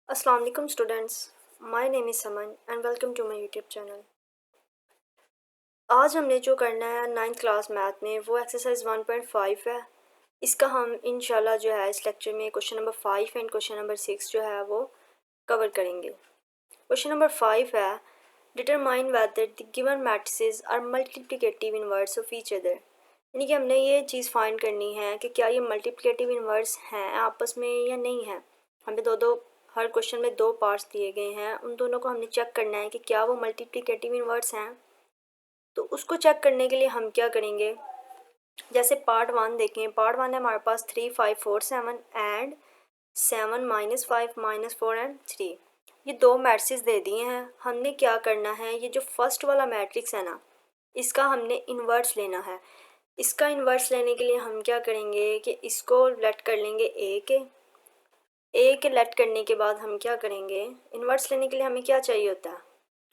अस्सलाम वालेकुम students, my name is Saman and welcome to my YouTube channel. आज हमने जो करना है नाइन्थ क्लास मैथ में वो एक्सरसाइज 1.5 है। इसका हम इंशाल्लाह जो है इस लेक्चर में question number 5 and question number 6 जो है वो कवर करेंगे। क्वेश्चन नंबर 5 है, determine whether the given matrices are multiplicative inverse of each other. यानी कि हमने ये चीज़ फाइंड करनी है कि क्या ये मल्टीप्लिकेटिव इनवर्स हैं आपस में या नहीं है। हमें हर क्वेश्चन में दो पार्ट्स दिए गए हैं, उन दोनों को हमने चेक करना है कि क्या वो मल्टीप्लिकेटिव इनवर्स हैं। तो उसको चेक करने के लिए हम क्या करेंगे, जैसे पार्ट 1 देखें। पार्ट 1 है हमारे पास 3 5 4 7 एंड 7 -5 -4 एंड 3। ये दो मैट्रिक्स दे दिए हैं। हमने क्या करना है, ये जो फर्स्ट वाला मैट्रिक्स है ना, इसका हमने इन्वर्स लेना है। इसका इन्वर्स लेने के लिए हम क्या करेंगे कि इसको लेट कर लेंगे ए के लेट करने के बाद हम क्या करेंगे, इन्वर्स लेने के लिए हमें क्या चाहिए होता है,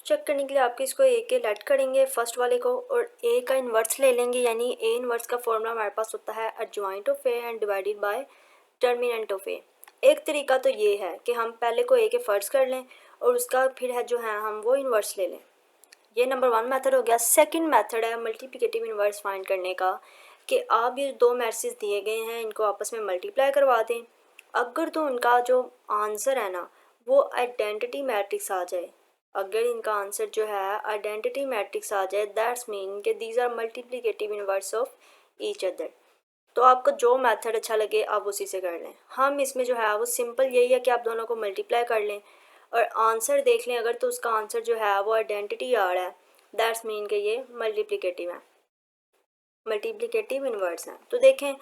चेक करने के लिए आपको इसको ए के लेट करेंगे फर्स्ट वाले को और ए का इन्वर्स ले लेंगे। यानी ए इन्वर्स का फॉर्मूला हमारे पास होता है adjoint of A and divided by determinant of A. एक तरीका तो ये है कि हम पहले को ए के फर्स्ट कर लें और उसका फिर है जो है हम वो इन्वर्स ले लें। ये नंबर 1 मेथड हो गया। सेकंड मेथड है मल्टीप्लिकेटिव इन्वर्स फाइंड करने का, कि आप ये दो मैट्रिक्स दिए गए हैं इनको आपस में मल्टीप्लाई करवा दें। अगर तो उनका जो आंसर है ना वो आइडेंटिटी मैट्रिक्स आ जाए, अगर इनका आंसर जो है आइडेंटिटी मैट्रिक्स आ जाए, दैट्स मीन कि these are multiplicative inverse of each other. तो आपको जो मेथड अच्छा लगे आप उसी से कर लें। हम इसमें जो है वो सिंपल यही है कि आप दोनों को मल्टीप्लाई कर लें और आंसर देख लें। अगर तो उसका आंसर जो है वो आइडेंटिटी आ रहा है, दैट्स मीन कि ये मल्टीप्लिकेटिव है, मल्टीप्लिकेटिव इनवर्स हैं। तो देखें,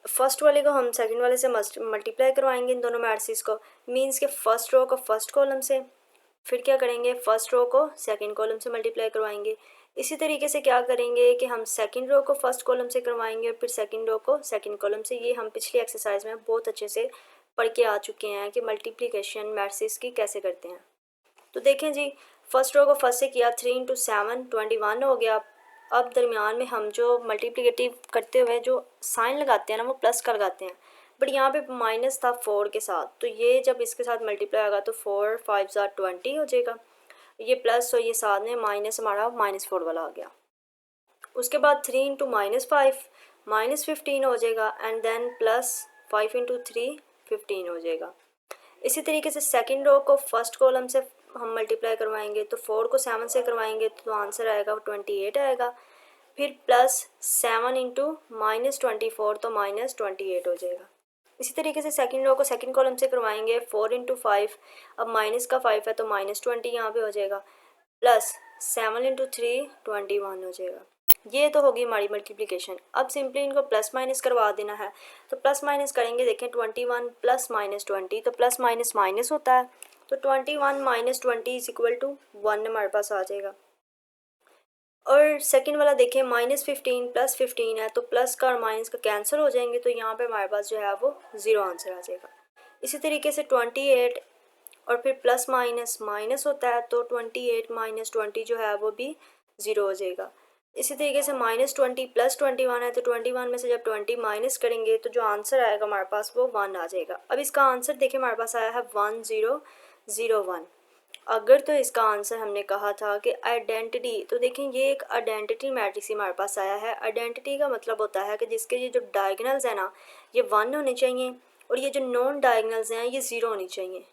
फर्स्ट वाले को हम सेकंड वाले से मल्टीप्लाई करवाएंगे इन दोनों मैट्रिक्स को, मींस के फर्स्ट रो को फर्स्ट कॉलम से, फिर क्या करेंगे फर्स्ट रो को सेकंड कॉलम से मल्टीप्लाई करवाएंगे। इसी तरीके से क्या करेंगे कि हम सेकंड रो को फर्स्ट कॉलम से करवाएंगे और फिर सेकंड रो को सेकंड कॉलम से। ये हम पिछली एक्सरसाइज में बहुत अच्छे से पढ़ के आ चुके हैं कि मल्टीप्लिकेशन मैट्रिक्स की कैसे करते हैं। तो देखें जी, फर्स्ट रो को फर्स्ट से किया, 3 × 7 21 हो गया। अब दरमियान में हम जो मल्टीप्लिकेटिव करते हुए जो साइन लगाते हैं ना वो प्लस का लगाते हैं, बट यहाँ पे माइनस था 4 के साथ, तो ये जब इसके साथ मल्टीप्लाई होगा तो 4 5 20 हो जाएगा। ये प्लस और ये साथ में माइनस हमारा -4 वाला आ गया। उसके बाद 3 × -5 -15 हो जाएगा एंड देन प्लस 5 × 3 15 हो जाएगा। इसी तरीके से सेकंड रो को फर्स्ट कॉलम से हम मल्टीप्लाई करवाएंगे, तो 4 को 7 से करवाएंगे तो आंसर आएगा 28 आएगा। फिर प्लस 7 × -24 तो -28 हो जाएगा। इसी तरीके से सेकंड रो को सेकंड कॉलम से करवाएंगे, 4 × 5, अब माइनस का 5 है तो -20 यहाँ पे हो जाएगा, प्लस 7 × 3 21 हो जाएगा। ये तो होगी हमारी मल्टीप्लिकेशन। अब सिंपली इनको प्लस माइनस करवा देना है, तो प्लस माइनस करेंगे। देखें 21 प्लस -20 तो प्लस माइनस माइनस होता है, तो 21 - 20 इज इक्वल टू 1 हमारे पास आ जाएगा। और सेकंड वाला देखें -15 प्लस 15 है, तो प्लस का और माइनस का कैंसिल हो जाएंगे, तो यहाँ पे हमारे पास जो है वो 0 आंसर आ जाएगा। इसी तरीके से 28 और फिर प्लस माइनस माइनस होता है, तो 28 - 20 जो है वो भी 0 हो जाएगा। इसी तरीके से -20 प्लस 21 है, तो 21 में से जब 20 माइनस करेंगे तो जो आंसर आएगा हमारे पास वो 1 आ जाएगा। अब इसका आंसर देखिए हमारे पास आया है 1001। अगर तो इसका आंसर हमने कहा था कि आइडेंटिटी, तो देखें ये एक आइडेंटिटी मैट्रिक्स हमारे पास आया है। आइडेंटिटी का मतलब होता है कि जिसके ये जो डायगनल्स हैं ना ये 1 होने चाहिए और ये जो नॉन डायगनल्स हैं ये 0 होनी चाहिए।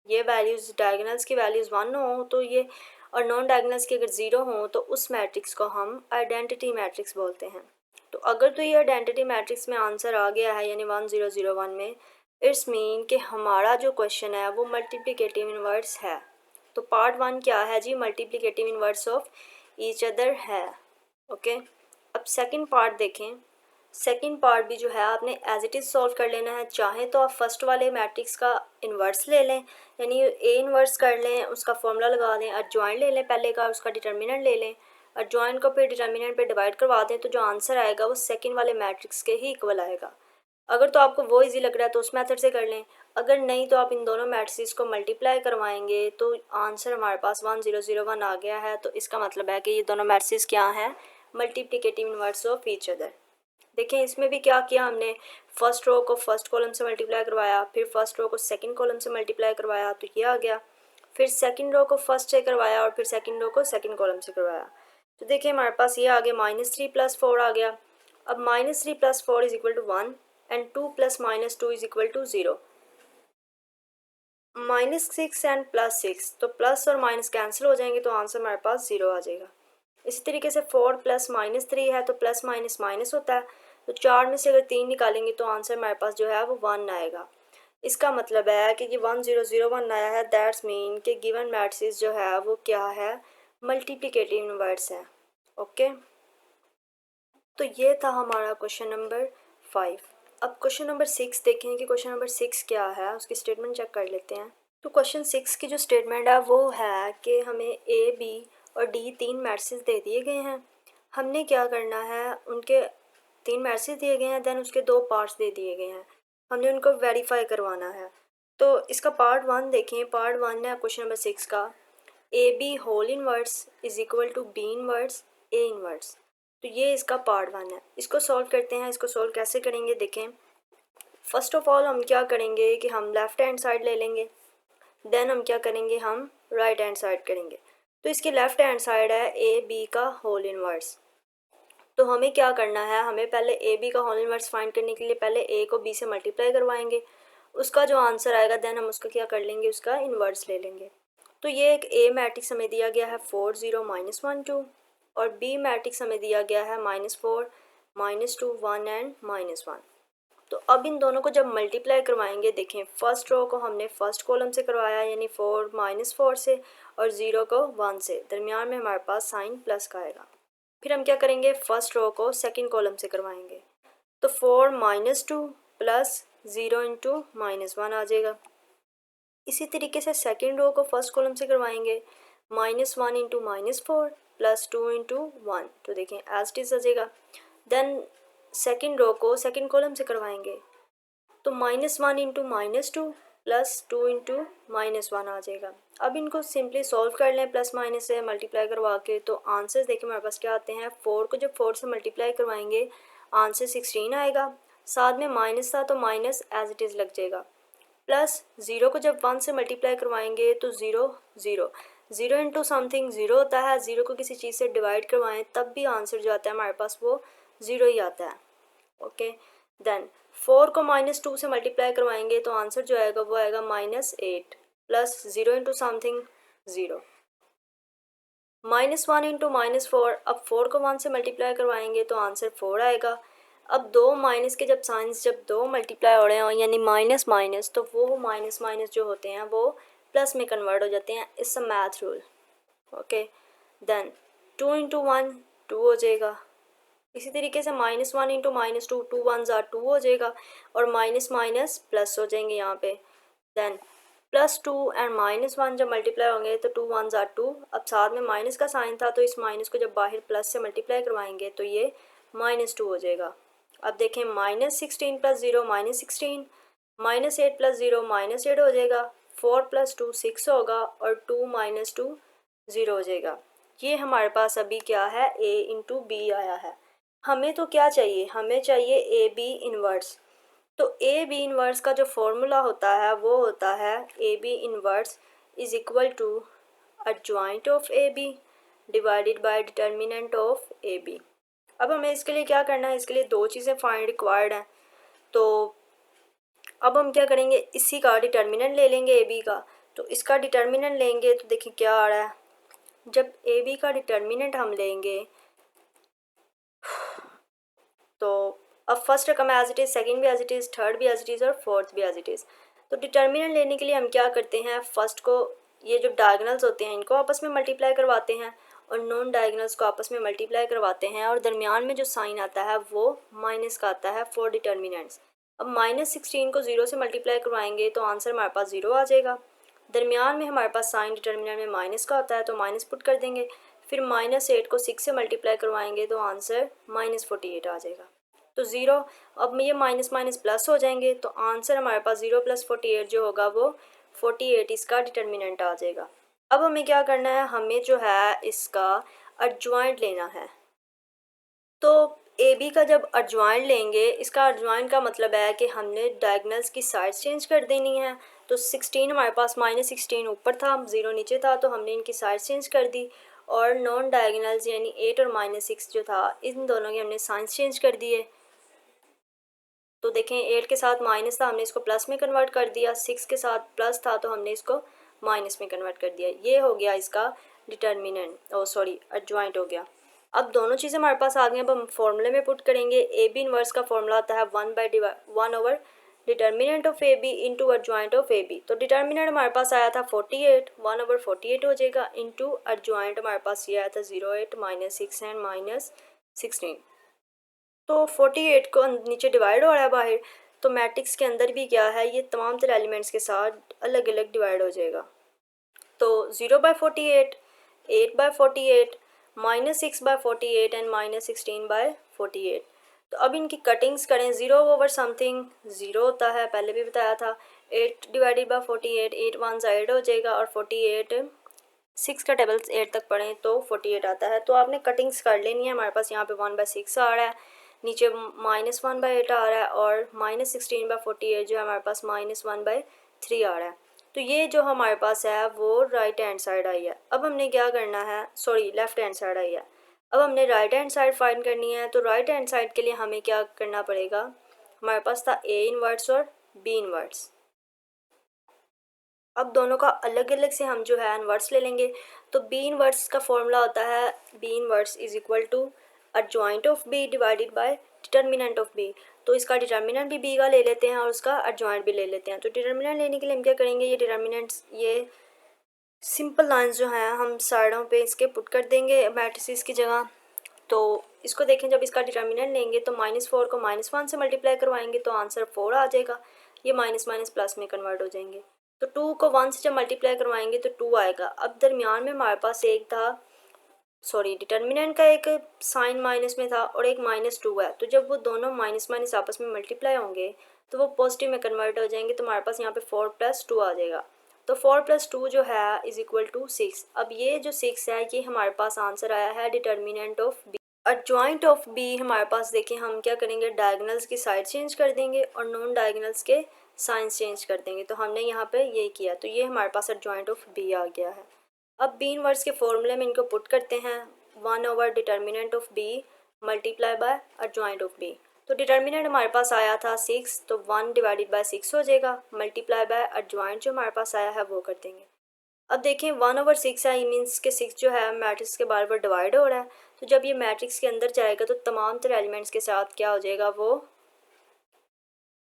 ये वैल्यूज़ डायगनल्स की वैल्यूज़ 1 हो तो ये, और नॉन डायगनल्स की अगर 0 हो तो उस मैट्रिक्स को हम आइडेंटिटी मैट्रिक्स बोलते हैं। तो अगर तो ये आइडेंटिटी मैट्रिक्स में आंसर आ गया है यानी 1001 में, इट्स मीन कि हमारा जो क्वेश्चन है वो मल्टीप्लिकेटिव इनवर्स है। तो पार्ट 1 क्या है जी, multiplicative inverse of each other है। ओके, अब सेकंड पार्ट देखें। सेकंड पार्ट भी जो है आपने एज इट इज़ सॉल्व कर लेना है। चाहे तो आप फर्स्ट वाले मैट्रिक्स का इन्वर्स ले लें, यानी ए इन्वर्स कर लें, उसका फॉर्मूला लगा दें, एडजॉइंट ले लें पहले का, उसका डिटर्मिनेंट ले लें, एडजॉइंट को फिर डिटर्मिनेंट पे डिवाइड करवा दें, तो जो आंसर आएगा वो सेकंड वाले मैट्रिक्स के ही इक्वल आएगा। अगर तो आपको वो इजी लग रहा है तो उस मेथड से कर लें, अगर नहीं तो आप इन दोनों मैट्रिक्स को मल्टीप्लाई करवाएंगे तो आंसर हमारे पास 1001 आ गया है। तो इसका मतलब है कि ये दोनों मैट्रिक्स क्या हैं, multiplicative inverse of each other. देखें इसमें भी क्या किया हमने, फर्स्ट रो को फर्स्ट कॉलम से मल्टीप्लाई करवाया, फिर फर्स्ट रो को सेकंड कॉलम से मल्टीप्लाई करवाया तो ये आ गया, फिर सेकंड रो को फर्स्ट से करवाया और फिर सेकंड रो को सेकंड कॉलम से करवाया। तो देखिए हमारे पास ये आ गया -3 + 4 आ गया। अब -3 + 4 = 1 एंड 2 + -2 = 0। -6 एंड +6, तो प्लस और माइनस कैंसिल हो जाएंगे तो आंसर हमारे पास 0 आ जाएगा। इसी तरीके से 4 + -3 है तो प्लस माइनस माइनस होता है, तो 4 में से अगर 3 निकालेंगे तो आंसर हमारे पास जो है वो 1 आएगा। इसका मतलब है कि 1001 आया है, दैट्स मीन कि गिवन मैट्रिक्स जो है वो क्या है, मल्टीप्लिकेटिव इनवर्स है। ओके, तो ये था हमारा क्वेश्चन नंबर 5। अब क्वेश्चन नंबर 6 देखें कि क्वेश्चन नंबर 6 क्या है, उसकी स्टेटमेंट चेक कर लेते हैं। तो क्वेश्चन 6 की जो स्टेटमेंट है वो है कि हमें ए, बी और डी 3 मैट्रिक्स दे दिए गए हैं। हमने क्या करना है, उनके 3 मैट्रिक्स दिए गए हैं, देन उसके 2 पार्ट्स दे दिए गए हैं, हमने उनको वेरीफाई करवाना है। तो इसका पार्ट 1 देखें, पार्ट 1 है क्वेश्चन नंबर 6 का, A B whole inverse is equal to B inverse A inverse. तो ये इसका पार्ट 1 है। इसको सॉल्व करते हैं। इसको सॉल्व कैसे करेंगे देखें। फर्स्ट ऑफ ऑल हम क्या करेंगे कि हम लेफ़्ट हैंड साइड ले लेंगे, देन हम क्या करेंगे, हम राइट हैंड साइड करेंगे। तो इसकी लेफ़्ट हैंड साइड है ए बी का होल इनवर्स। तो हमें क्या करना है, हमें पहले ए बी का होल इनवर्स फाइंड करने के लिए पहले ए को बी से मल्टीप्लाई करवाएंगे, उसका जो आंसर आएगा देन हम उसका क्या कर लेंगे, उसका इन्वर्स ले लेंगे। तो ये एक ए मैट्रिक्स हमें दिया गया है 4 0 -1 2 और बी मैट्रिक्स हमें दिया गया है -4 -2 1 एंड -1। तो अब इन दोनों को जब मल्टीप्लाई करवाएंगे, देखें फर्स्ट रो को हमने फर्स्ट कॉलम से करवाया यानी 4 -4 से और 0 को 1 से, दरमियान में हमारे पास साइन प्लस का आएगा। फिर हम क्या करेंगे, फर्स्ट रो को सेकंड कॉलम से करवाएंगे, तो 4 -2 प्लस 0 इंटू -1 आ जाएगा। इसी तरीके से सेकंड रो को फर्स्ट कॉलम से करवाएंगे, -1 इंटू -4 प्लस 2 इंटू 1, तो देखें एज इट इज़ आ जाएगा। देन सेकंड रो को सेकंड कॉलम से करवाएंगे, तो -1 इंटू -2 प्लस 2 इंटू -1 आ जाएगा। अब इनको सिंपली सॉल्व कर लें प्लस माइनस से मल्टीप्लाई करवा के, तो आंसर्स देखिए हमारे पास क्या आते हैं। 4 को जब 4 से मल्टीप्लाई करवाएंगे आंसर 16 आएगा, साथ में माइनस था तो माइनस एज इट इज़ लग जाएगा, प्लस 0 को जब 1 से मल्टीप्लाई करवाएंगे तो 0 0 0 इंटू समथिंग 0 होता है, 0 को किसी चीज़ से डिवाइड करवाएं तब भी आंसर जो आता है हमारे पास वो 0 ही आता है। ओके, देन 4 को -2 से मल्टीप्लाई करवाएंगे तो आंसर जो आएगा वो आएगा -8 प्लस 0 इंटू समथिंग 0, -1 इंटू -4। अब 4 को 1 से मल्टीप्लाई करवाएंगे तो आंसर 4 आएगा। अब दो माइनस के जब साइंस जब दो मल्टीप्लाई हो रहे हैं यानी माइनस माइनस, तो वो माइनस माइनस जो होते हैं वो प्लस में कन्वर्ट हो जाते हैं। It's a math rule. Okay, then 2 into 1 2 हो जाएगा। इसी तरीके से -1 इंटू -2 2 1 ज़ा 2 हो जाएगा और माइनस माइनस प्लस हो जाएंगे यहाँ पे। देन +2 एंड -1 जब मल्टीप्लाई होंगे तो 2 1 ज़ा 2, अब साथ में माइनस का साइन था तो इस माइनस को जब बाहर प्लस से मल्टीप्लाई करवाएंगे तो ये -2 हो जाएगा। अब देखें -16 + 0 -16, -8 + 0 -8 हो जाएगा, 4 + 2 6 होगा और 2 - 2 0 हो जाएगा। ये हमारे पास अभी क्या है, a इंटू बी आया है। हमें तो क्या चाहिए, हमें चाहिए ए बी इन्वर्स। तो ए बी इन्वर्स का जो फॉर्मूला होता है वो होता है A B inverse is equal to adjoint of A B divided by determinant of A B. अब हमें इसके लिए क्या करना है, इसके लिए दो चीज़ें फाइंड रिक्वायर्ड हैं। तो अब हम क्या करेंगे, इसी का डिटर्मिनेंट ले लेंगे ए बी का। तो इसका डिटर्मिनेंट लेंगे तो देखिए क्या आ रहा है, जब ए बी का डिटर्मिनेंट हम लेंगे तो अब फर्स्ट रकम एज इट इज़, सेकंड भी एज इट इज़, थर्ड भी एज इट इज़ और फोर्थ भी एज इट इज़। तो डिटर्मिनेंट लेने के लिए हम क्या करते हैं, फर्स्ट को ये जो डायगनल्स होते हैं इनको आपस में मल्टीप्लाई करवाते हैं और नॉन डायगनल्स को आपस में मल्टीप्लाई करवाते हैं और दरमियान में जो साइन आता है वो माइनस का आता है फॉर डिटर्मिनेंट्स। अब -16 को 0 से मल्टीप्लाई करवाएंगे तो आंसर हमारे पास 0 आ जाएगा। दरमियान में हमारे पास साइन डिटर्मिनेंट में माइनस का होता है तो माइनस पुट कर देंगे। फिर -8 को 6 से मल्टीप्लाई करवाएंगे तो आंसर -48 आ जाएगा। तो 0, अब ये माइनस माइनस प्लस हो जाएंगे तो आंसर हमारे पास 0 + 48 जो होगा वो 48 इसका डिटर्मिनेंट आ जाएगा। अब हमें क्या करना है, हमें जो है इसका एडजॉइंट लेना है। तो ए बी का जब एडजॉइंट लेंगे, इसका एडजॉइंट का मतलब है कि हमने डायगनल्स की साइड चेंज कर देनी है। तो 16 हमारे पास -16 ऊपर था, 0 नीचे था, तो हमने इनकी साइड चेंज कर दी। और नॉन डायगनल्स यानी 8 और -6 जो था, इन दोनों की हमने साइंस चेंज कर दिए। तो देखें 8 के साथ माइनस था, हमने इसको प्लस में कन्वर्ट कर दिया। 6 के साथ प्लस था तो हमने इसको माइनस में कन्वर्ट कर दिया। ये हो गया इसका डिटर्मिनेंट, एडजॉइंट हो गया। अब दोनों चीज़ें हमारे पास आ गई। अब हम फॉर्मूले में पुट करेंगे। ए बी इनवर्स का फॉर्मूला आता है 1 over determinant of A B into adjoint of A B. तो डिटर्मिनेंट हमारे पास आया था 48, 1 ओवर 48 हो जाएगा, इंटू एडजॉइंट हमारे पास ये आया था 08 -6 एंड -16। तो 48 को नीचे डिवाइड हो रहा है बाहर, तो मैट्रिक्स के अंदर भी क्या है, ये तमाम तरह एलिमेंट्स के साथ अलग अलग डिवाइड हो जाएगा। तो 0/48, 8/48, -6/48 एंड -16/48। तो अब इनकी कटिंग्स करें। 0 ओवर समथिंग 0 होता है, पहले भी बताया था। 8 डिवाइडेड बाय 48, 8 1 8 हो जाएगा, और 48 6 का टेबल 8 तक पढ़ें तो 48 आता है। तो आपने कटिंग्स कर लेनी है। हमारे पास यहाँ पे 1/6 आ रहा है, नीचे -1/8 आ रहा है, और -16/48 जो है हमारे पास -1/3 आ रहा है। तो ये जो हमारे पास है वो राइट हैंड साइड आई है। अब हमने क्या करना है, लेफ़्ट हैंड साइड आई है। अब हमने राइट हैंड साइड फाइंड करनी है। तो राइट हैंड साइड के लिए हमें क्या करना पड़ेगा, हमारे पास था ए इनवर्स और बी इनवर्स। अब दोनों का अलग अलग से हम जो है इनवर्स ले लेंगे। तो बी इनवर्स का फॉर्मूला होता है B inverse is equal to adjoint of B divided by determinant of B. तो इसका डिटर्मिनेंट भी बी का ले लेते हैं और उसका एडजॉइंट भी ले लेते हैं। तो डिटर्मिनेंट लेने के लिए हम क्या करेंगे, ये डिटर्मिनेंट्स, ये सिंपल लाइंस जो हैं हम साइडों पे इसके पुट कर देंगे मैट्रिसेस की जगह। तो इसको देखें, जब इसका डिटर्मिनेंट लेंगे तो -4 को -1 से मल्टीप्लाई करवाएंगे तो आंसर 4 आ जाएगा। ये माइनस माइनस प्लस में कन्वर्ट हो जाएंगे। तो 2 को 1 से जब मल्टीप्लाई करवाएंगे तो 2 आएगा। अब दरमियान में हमारे पास एक था, डिटर्मिनेंट का एक साइन माइनस में था और एक -2 है। तो जब वो दोनों माइनस माइनस आपस में मल्टीप्लाई होंगे तो वो पॉजिटिव में कन्वर्ट हो जाएंगे। तो हमारे पास यहाँ पे 4 + 2 आ जाएगा। तो 4 + 2 जो है इज इक्वल टू 6। अब ये जो 6 है ये हमारे पास आंसर आया है determinant of B. Adjoint of B हमारे पास देखें, हम क्या करेंगे, डायगनल्स की साइड चेंज कर देंगे और नॉन डायगनल्स के साइंस चेंज कर देंगे। तो हमने यहाँ पे ये किया, तो ये हमारे पास एडजॉइंट ऑफ बी आ गया है। अब बी इनवर्स के फॉर्मूले में इनको पुट करते हैं। 1 over determinant of B multiply by adjoint of B. तो डिटर्मिनेंट हमारे पास आया था 6, तो 1 डिवाइडेड बाय 6 हो जाएगा, मल्टीप्लाई बाय एडजॉइंट जो हमारे पास आया है वो कर देंगे। अब देखें 1 ओवर 6 है, मीन्स के 6 जो है मैट्रिक्स के बार बार डिवाइड हो रहा है। तो जब ये मैट्रिक्स के अंदर जाएगा तो तमाम तरह एलिमेंट्स के साथ क्या हो जाएगा, वो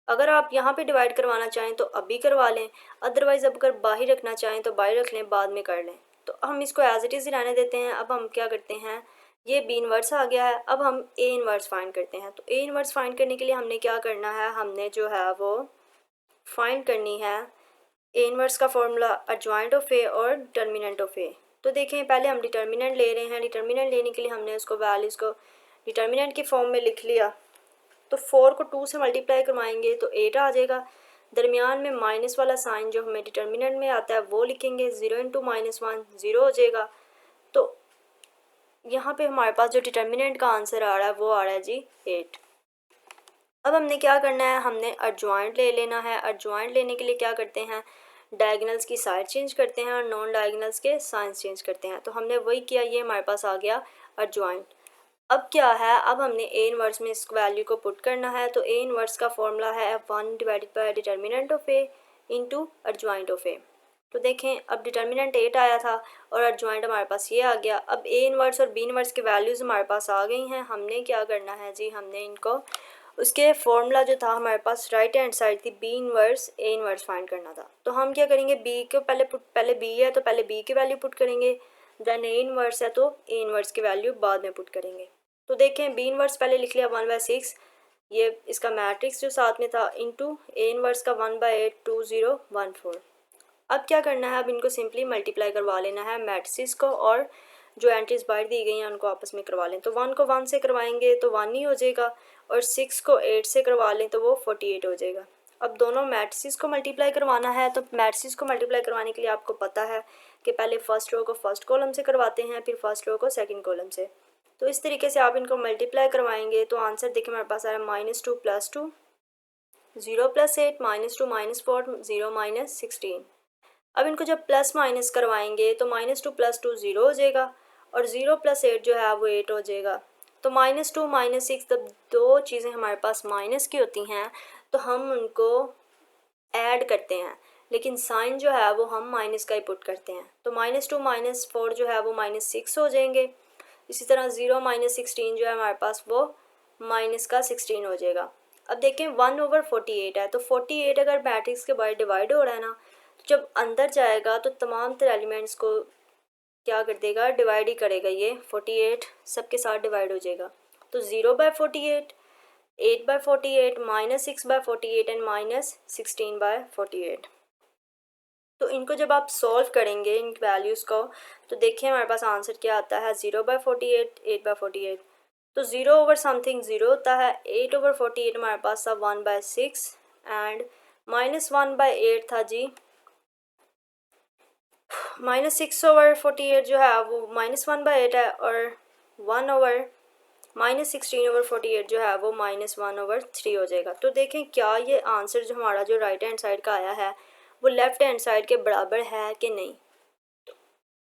अगर आप यहाँ पे डिवाइड करवाना चाहें तो अभी करवा लें, अदरवाइज़ अब अगर बाहर रखना चाहें तो बाहर रख लें, बाद में कर लें। तो हम इसको एज इट इज़ ही रहने देते हैं। अब हम क्या करते हैं, ये बी इनवर्स आ गया है। अब हम ए इनवर्स फाइंड करते हैं। तो ए इनवर्स फाइंड करने के लिए हमने क्या करना है, हमने जो है वो फाइंड करनी है ए इनवर्स का फॉर्मूला एडजॉइंट ऑफ ए और डिटर्मिनेंट ऑफ ए। तो देखें पहले हम डिटर्मिनेंट ले रहे हैं। डिटर्मिनेंट लेने के लिए हमने उसको वैल्यूज़ को डिटर्मिनेंट की फॉर्म में लिख लिया। तो 4 को 2 से मल्टीप्लाई करवाएंगे तो 8 आ जाएगा। दरमियान में माइनस वाला साइन जो हमें डिटर्मिनेंट में आता है वो लिखेंगे। 0 इंटू -1 0 हो जाएगा। तो यहाँ पे हमारे पास जो डिटर्मिनेंट का आंसर आ रहा है वो आ रहा है जी 8। अब हमने क्या करना है, हमने एडजॉइंट ले लेना है। एडजॉइंट लेने के लिए क्या करते हैं, डायगनल्स की साइड चेंज करते हैं और नॉन डायगनल्स के साइंस चेंज करते हैं। तो हमने वही किया, ये हमारे पास आ गया एडजॉइंट। अब क्या है, अब हमने ए इनवर्स में इस वैल्यू को पुट करना है। तो ए इनवर्स का फॉर्मूला है 1 divided by determinant of A into adjoint of A. तो देखें अब डिटर्मिनेंट 8 आया था और एडजॉइंट हमारे पास ये आ गया। अब ए इनवर्स और बी इनवर्स के वैल्यूज़ हमारे पास आ गई हैं। हमने क्या करना है जी, हमने इनको उसके फॉर्मूला जो था हमारे पास राइट हैंड साइड थी B inverse A inverse find करना था। तो हम क्या करेंगे, बी के पहले बी है तो पहले बी की वैल्यू पुट करेंगे, देन ए इनवर्स है तो ए इनवर्स की वैल्यू बाद में पुट करेंगे। तो देखें बी इनवर्स पहले लिख लिया 1/6, ये इसका मैट्रिक्स जो साथ में था, इंटू ए इनवर्स का 1/8 2014। अब क्या करना है, अब इनको सिंपली मल्टीप्लाई करवा लेना है मैट्रिक्स को, और जो एंट्रीज बाहर दी गई हैं उनको आपस में करवा लें। तो 1 को 1 से करवाएंगे तो 1 ही हो जाएगा, और 6 को 8 से करवा लें तो वो 48 हो जाएगा। अब दोनों मैट्रिक्स को मल्टीप्लाई करवाना है। तो मैट्रिक्स को मल्टीप्लाई करवाने के लिए आपको पता है कि पहले फर्स्ट रो को फर्स्ट कॉलम से करवाते हैं, फिर फर्स्ट रो को सेकंड कॉलम से। तो इस तरीके से आप इनको मल्टीप्लाई करवाएंगे तो आंसर देखिए हमारे पास आ रहा है -2 + 2 0 + 8 -2 -4 0 -16। अब इनको जब प्लस माइनस करवाएंगे तो -2 + 2 0 हो जाएगा और 0 + 8 जो है वो 8 हो जाएगा। तो -2 -6 जब दो चीज़ें हमारे पास माइनस की होती हैं तो हम उनको ऐड करते हैं, लेकिन साइन जो है वो हम माइनस का ही पुट करते हैं। तो -2 -4 जो है वो -6 हो जाएंगे। इसी तरह 0 -16 जो है हमारे पास वो -16 हो जाएगा। अब देखें 1/48 है, तो 48 अगर मैट्रिक्स के बाय डिवाइड हो रहा है ना, तो जब अंदर जाएगा तो तमाम तरह एलिमेंट्स को क्या कर देगा, डिवाइड ही करेगा। ये 48 सबके साथ डिवाइड हो जाएगा। तो 0/48, 8/48, -6/48 एंड -16/48। तो इनको जब आप सॉल्व करेंगे इन वैल्यूज़ को, तो देखिए हमारे पास आंसर क्या आता है, 0/48, 8/48। तो 0 ओवर समथिंग 0 होता है, 8/48 हमारे पास था 1/6 एंड -1/8 था जी, -6/48 जो है वो -1/8 है और 1 ओवर -16/48 जो है वो -1/3 हो जाएगा। तो देखें क्या ये आंसर जो हमारा जो राइट हैंड साइड का आया है वो लेफ़्ट हैंड साइड के बराबर है कि नहीं।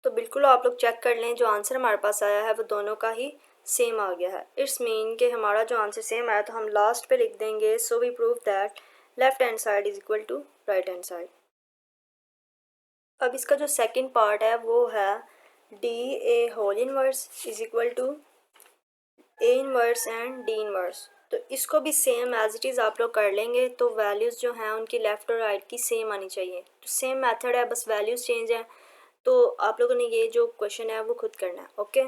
तो बिल्कुल आप लोग चेक कर लें, जो आंसर हमारे पास आया है वो दोनों का ही सेम आ गया है। इट्स मीन कि हमारा जो आंसर सेम आया तो हम लास्ट पे लिख देंगे, so we prove that left hand side is equal to right hand side. अब इसका जो सेकंड पार्ट है वो है DA whole inverse is equal to A inverse and D inverse. तो इसको भी सेम एज इट इज़ आप लोग कर लेंगे, तो वैल्यूज़ जो हैं उनकी लेफ़्ट और राइट की सेम आनी चाहिए। तो सेम मेथड है, बस वैल्यूज़ चेंज है। तो आप लोगों ने ये जो क्वेश्चन है वो खुद करना है। ओके।